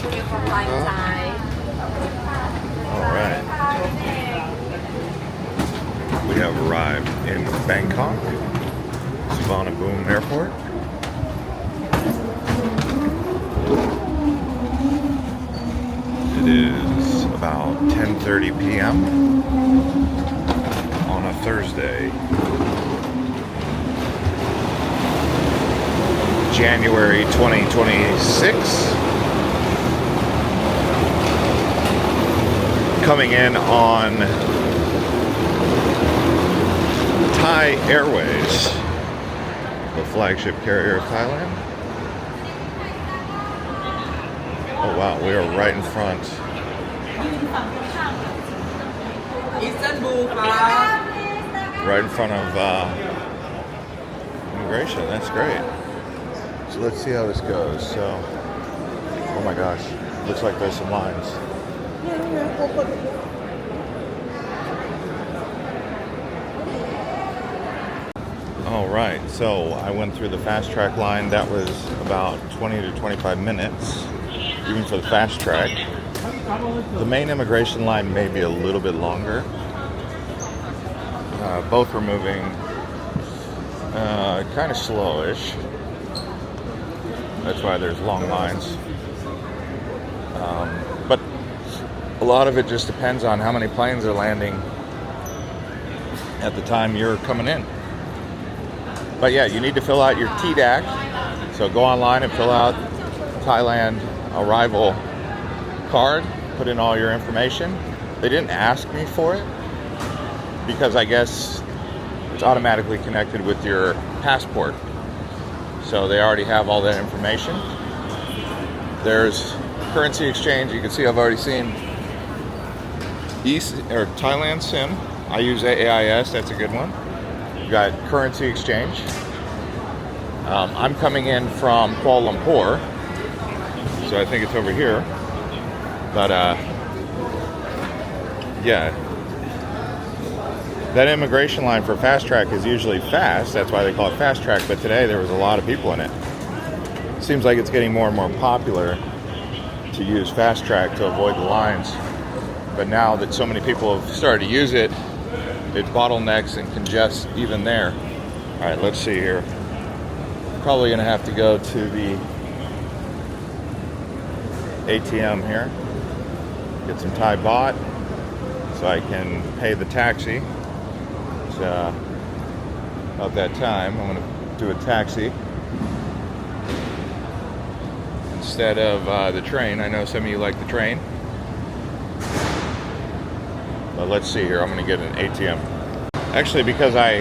All right. We have arrived in Bangkok, Suvarnabhumi Airport. It is about 10:30 p.m. on a Thursday, January 2026. Coming in on Thai Airways, the flagship carrier of Thailand. Oh wow, we are right in front. Right in front of immigration. That's great. So let's see how this goes. So, oh my gosh, looks like there's some lines. All right, so I went through the fast track line. That was about 20 to 25 minutes, even for the fast track. The main immigration line may be a little bit longer. Both were moving kind of slowish. That's why there's long lines. But a lot of it just depends on how many planes are landing at the time you're coming in. But yeah, you need to fill out your TDAC. So go online and fill out Thailand arrival card, put in all your information. They didn't ask me for it because I guess it's automatically connected with your passport. So they already have all that information. There's currency exchange. You can see I've already seen Thailand SIM. I use AIS, that's a good one. You got currency exchange. I'm coming in from Kuala Lumpur, so I think it's over here. But yeah, that immigration line for fast track is usually fast. That's why they call it fast track. But today there was a lot of people in it. Seems like it's getting more and more popular to use fast track to avoid the lines. But now that so many people have started to use it, it bottlenecks and congests even there. All right, let's see here. Probably gonna have to go to the ATM here, get some Thai baht so I can pay the taxi. It's about that time. I'm gonna do a taxi instead of the train. I know some of you like the train. But let's see here, I'm gonna get an ATM. Actually, because I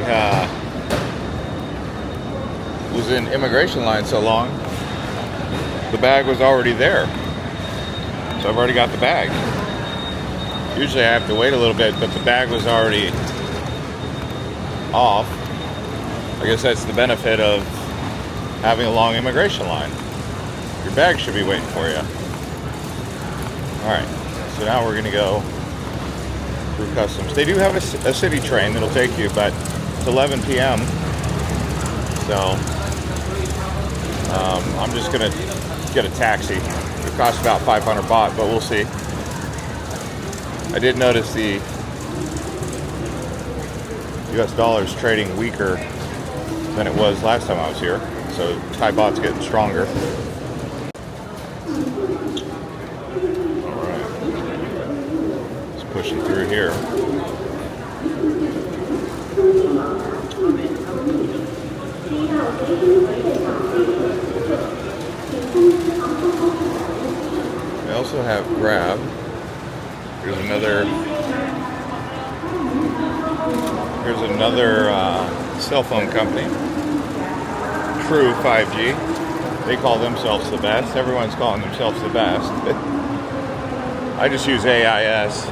was in immigration line so long, the bag was already there. So I've already got the bag. Usually I have to wait a little bit, but the bag was already off. I guess that's the benefit of having a long immigration line. Your bag should be waiting for you. All right, so now we're gonna go through customs. They do have a city train that'll take you, but it's 11 p.m. So I'm just gonna get a taxi. It costs about 500 baht, but we'll see. I did notice the US dollar is trading weaker than it was last time I was here, so Thai baht's getting stronger. All right, just pushing through here. They also have Grab. Here's another cell phone company, True 5G. They call themselves the best. Everyone's calling themselves the best. I just use AIS.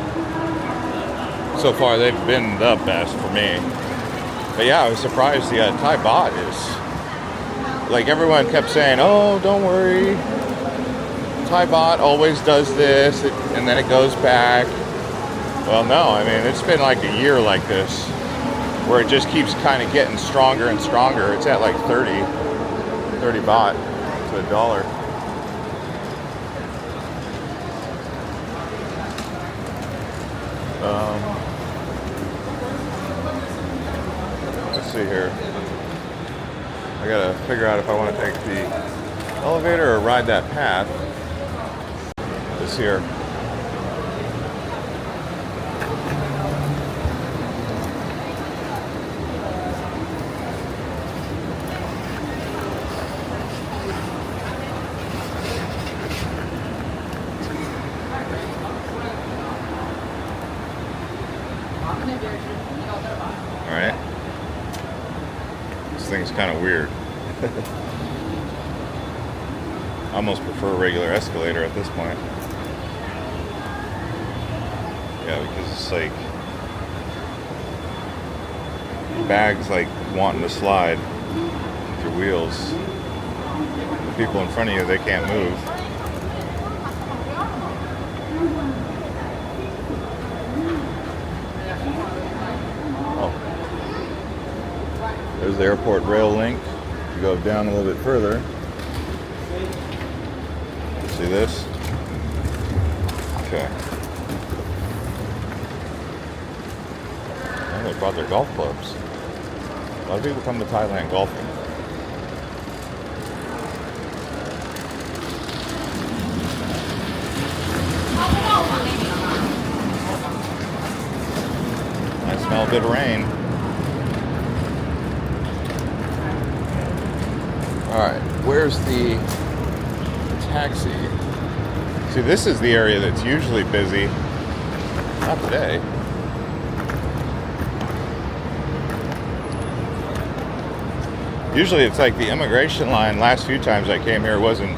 So far, they've been the best for me. But yeah, I was surprised the Thai baht is, like, everyone kept saying, oh, don't worry, Thai baht always does this, and then it goes back. Well, no, I mean, it's been like a year like this, where it just keeps kind of getting stronger and stronger. It's at like 30 baht to a dollar. Let's see here. I gotta figure out if I want to take the elevator or ride that path. This here. Alright. This thing's kind of weird. I almost prefer a regular escalator at this point. Yeah, because it's like bags like wanting to slide with your wheels. The people in front of you, they can't move. There's the airport rail link. You go down a little bit further. See this? Okay. Oh, they brought their golf clubs. A lot of people come to Thailand golfing. I smell a bit of rain. Alright, where's the taxi? See, this is the area that's usually busy. Not today. Usually it's like the immigration line. Last few times I came here wasn't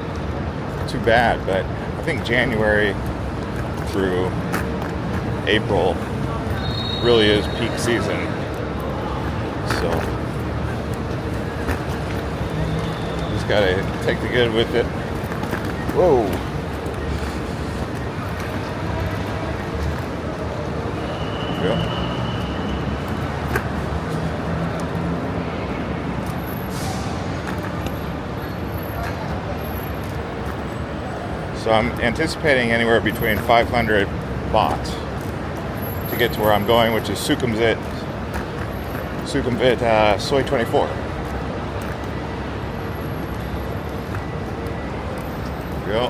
too bad, but I think January through April really is peak season. So just gotta take the good with it. Whoa. Yep. So I'm anticipating anywhere between 500 baht to get to where I'm going, which is Sukhumvit, Soi 24. There we go.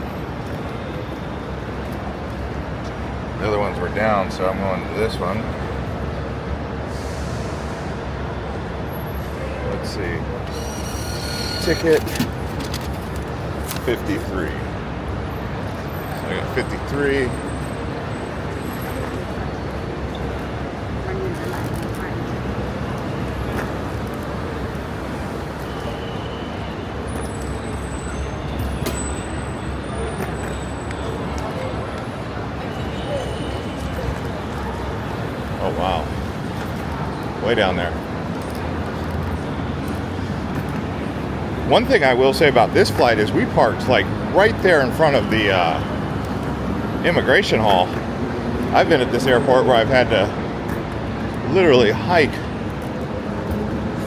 The other ones were down, so I'm going to this one. Let's see. Ticket 53. I got 53. Oh wow. Way down there. One thing I will say about this flight is we parked like right there in front of the immigration hall. I've been at this airport where I've had to literally hike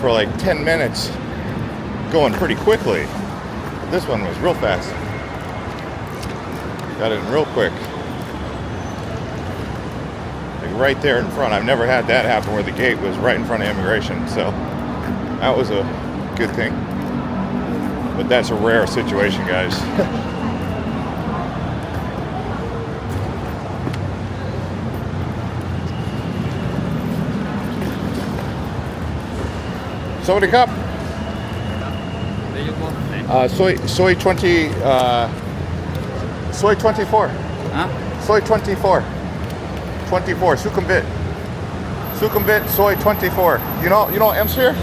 for like 10 minutes going pretty quickly. But this one was real fast. Got in real quick. Like right there in front. I've never had that happen where the gate was right in front of immigration. So that was a good thing. But that's a rare situation, guys. Somebody cup. Soy 20. Soy 24. Huh? Soy 24. 24. Sukhumvit. Soy 24. You know M-Sphere?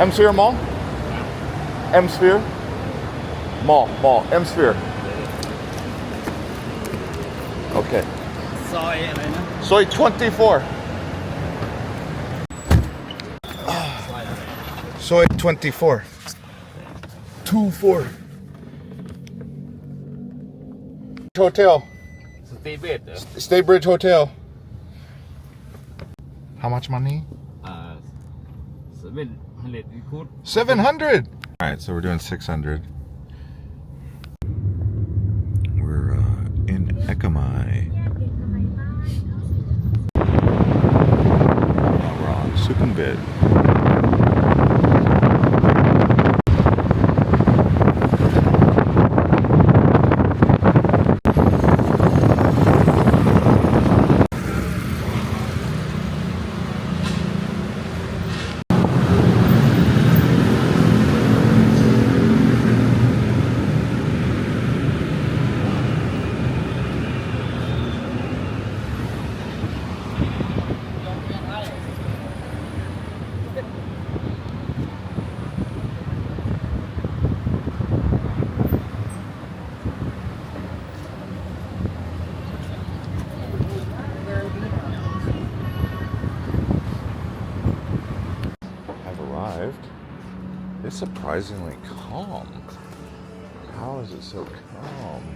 M-Sphere Mall. M-Sphere Mall. M-Sphere. Okay. Soy 24. Soy 24. 24. Hotel. Staybridge Hotel. How much money? 700 ikut. 700. All right, so we're doing 600. We're in Ekamai. it. I've arrived. It's surprisingly calm. How is it so calm?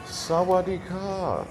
Sawadee ka.